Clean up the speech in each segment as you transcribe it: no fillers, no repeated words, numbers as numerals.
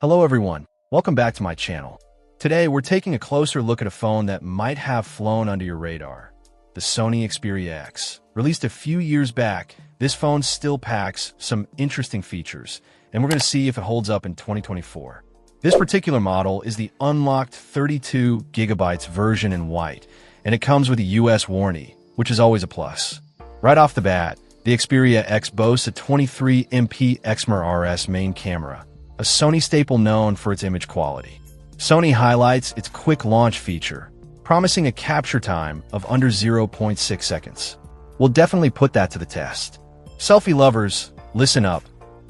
Hello everyone, welcome back to my channel. Today we're taking a closer look at a phone that might have flown under your radar. The Sony Xperia X. Released a few years back, this phone still packs some interesting features, and we're going to see if it holds up in 2024. This particular model is the unlocked 32GB version in white, and it comes with a US warranty, which is always a plus. Right off the bat, the Xperia X boasts a 23MP XMR-RS main camera, a Sony staple known for its image quality. Sony highlights its quick launch feature, promising a capture time of under 0.6 seconds. We'll definitely put that to the test. Selfie lovers, listen up.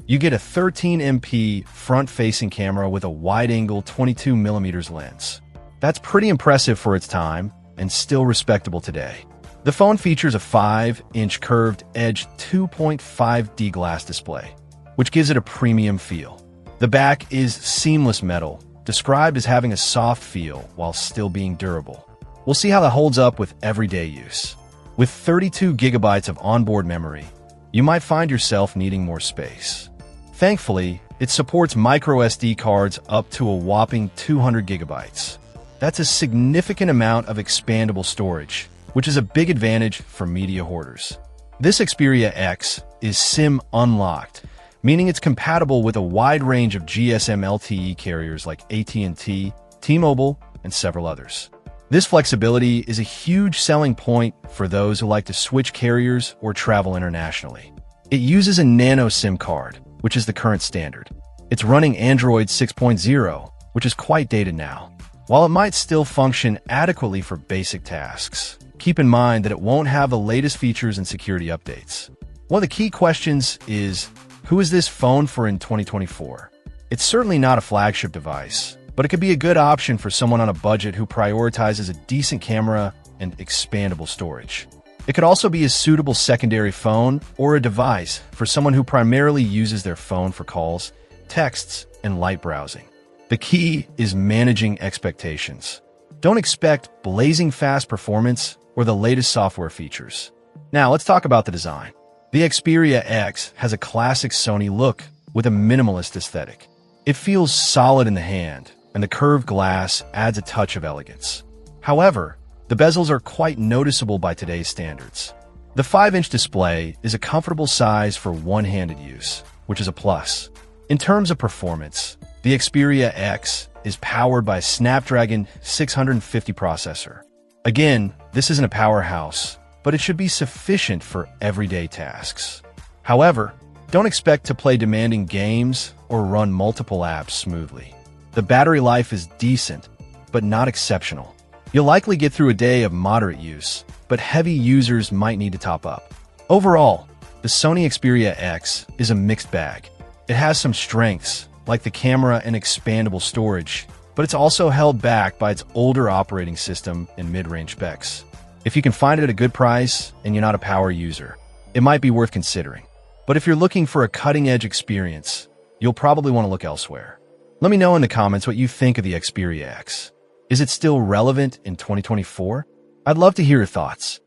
You get a 13MP front-facing camera with a wide-angle 22mm lens. That's pretty impressive for its time, and still respectable today. The phone features a 5-inch curved-edge 2.5D glass display, which gives it a premium feel. The back is seamless metal, described as having a soft feel while still being durable. We'll see how that holds up with everyday use. With 32GB of onboard memory, you might find yourself needing more space. Thankfully, it supports microSD cards up to a whopping 200GB. That's a significant amount of expandable storage, which is a big advantage for media hoarders. This Xperia X is SIM unlocked, meaning it's compatible with a wide range of GSM LTE carriers like AT&T, T-Mobile, and several others. This flexibility is a huge selling point for those who like to switch carriers or travel internationally. It uses a nano SIM card, which is the current standard. It's running Android 6.0, which is quite dated now. While it might still function adequately for basic tasks, keep in mind that it won't have the latest features and security updates. One of the key questions is, who is this phone for in 2024? It's certainly not a flagship device, but it could be a good option for someone on a budget who prioritizes a decent camera and expandable storage. It could also be a suitable secondary phone or a device for someone who primarily uses their phone for calls, texts, and light browsing. The key is managing expectations. Don't expect blazing fast performance or the latest software features. Now, let's talk about the design. The Xperia X has a classic Sony look with a minimalist aesthetic. It feels solid in the hand, and the curved glass adds a touch of elegance. However, the bezels are quite noticeable by today's standards. The 5-inch display is a comfortable size for one-handed use, which is a plus. In terms of performance, the Xperia X is powered by a Snapdragon 650 processor. Again, this isn't a powerhouse, but it should be sufficient for everyday tasks. However, don't expect to play demanding games or run multiple apps smoothly. The battery life is decent, but not exceptional. You'll likely get through a day of moderate use, but heavy users might need to top up. Overall, the Sony Xperia X is a mixed bag. It has some strengths, like the camera and expandable storage, but it's also held back by its older operating system and mid-range specs. If you can find it at a good price and you're not a power user, it might be worth considering. But if you're looking for a cutting-edge experience, you'll probably want to look elsewhere. Let me know in the comments what you think of the Xperia X. Is it still relevant in 2024? I'd love to hear your thoughts.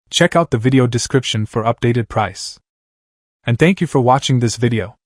Check out the video description for updated price. And thank you for watching this video.